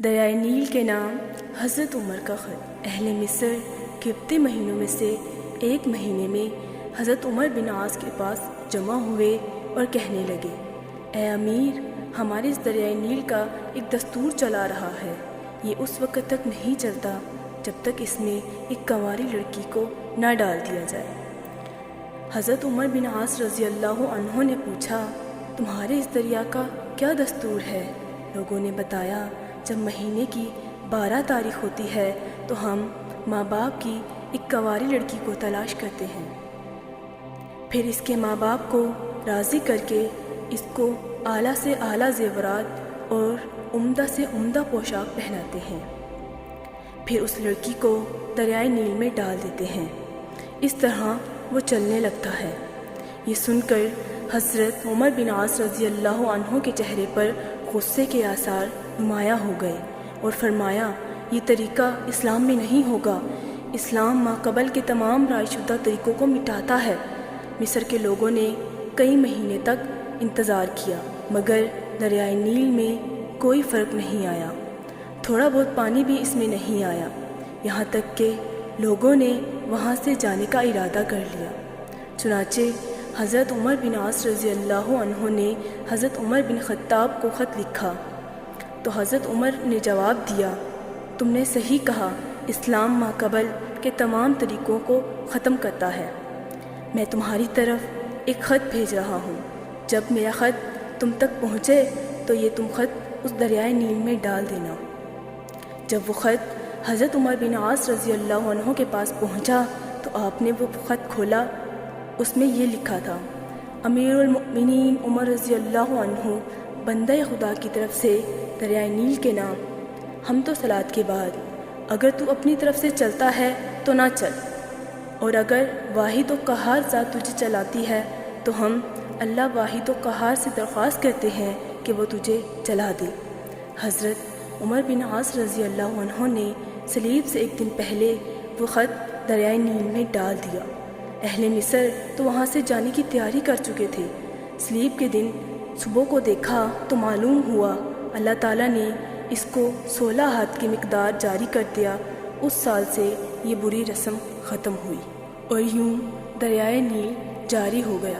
دریائے نیل کے نام حضرت عمر کا خط۔ اہل مصر قبطی مہینوں میں سے ایک مہینے میں حضرت عمر بن عاص کے پاس جمع ہوئے اور کہنے لگے، اے امیر، ہمارے اس دریائے نیل کا ایک دستور چلا رہا ہے۔ یہ اس وقت تک نہیں چلتا جب تک اس میں ایک کنواری لڑکی کو نہ ڈال دیا جائے۔ حضرت عمر بن عاص رضی اللہ عنہ نے پوچھا، تمہارے اس دریا کا کیا دستور ہے؟ لوگوں نے بتایا، جب مہینے کی 12 تاریخ ہوتی ہے تو ہم ماں باپ کی ایک کنواری لڑکی کو تلاش کرتے ہیں، پھر اس کے ماں باپ کو راضی کر کے اس کو اعلیٰ سے اعلیٰ زیورات اور عمدہ سے عمدہ پوشاک پہناتے ہیں، پھر اس لڑکی کو دریائے نیل میں ڈال دیتے ہیں۔ اس طرح وہ چلنے لگتا ہے۔ یہ سن کر حضرت عمر بن عاص رضی اللہ عنہ کے چہرے پر غصے کے آثار نمایاں ہو گئے اور فرمایا، یہ طریقہ اسلام میں نہیں ہوگا۔ اسلام ما قبل کے تمام رائج شدہ طریقوں کو مٹاتا ہے۔ مصر کے لوگوں نے کئی مہینے تک انتظار کیا مگر دریائے نیل میں کوئی فرق نہیں آیا، تھوڑا بہت پانی بھی اس میں نہیں آیا، یہاں تک کہ لوگوں نے وہاں سے جانے کا ارادہ کر لیا۔ چنانچہ حضرت عمر بن عاص رضی اللہ عنہ نے حضرت عمر بن خطاب کو خط لکھا تو حضرت عمر نے جواب دیا، تم نے صحیح کہا، اسلام ما قبل کے تمام طریقوں کو ختم کرتا ہے۔ میں تمہاری طرف ایک خط بھیج رہا ہوں، جب میرا خط تم تک پہنچے تو یہ تم خط اس دریائے نیل میں ڈال دینا۔ جب وہ خط حضرت عمر بن عاص رضی اللہ عنہ کے پاس پہنچا تو آپ نے وہ خط کھولا، اس میں یہ لکھا تھا، امیر المؤمنین عمر رضی اللہ عنہ، بندہ خدا کی طرف سے دریائے نیل کے نام، ہم تو صلات کے بعد، اگر تو اپنی طرف سے چلتا ہے تو نہ چل، اور اگر واحد و قہار ذات تجھے چلاتی ہے تو ہم اللہ واحد و قہار سے درخواست کرتے ہیں کہ وہ تجھے چلا دے۔ حضرت عمر بن عاص رضی اللہ عنہ نے صلیب سے ایک دن پہلے وہ خط دریائے نیل میں ڈال دیا۔ اہل مصر تو وہاں سے جانے کی تیاری کر چکے تھے۔ صلیب کے دن صبح کو دیکھا تو معلوم ہوا اللہ تعالیٰ نے اس کو 16 ہاتھ کی مقدار جاری کر دیا۔ اس سال سے یہ بری رسم ختم ہوئی اور یوں دریائے نیل جاری ہو گیا۔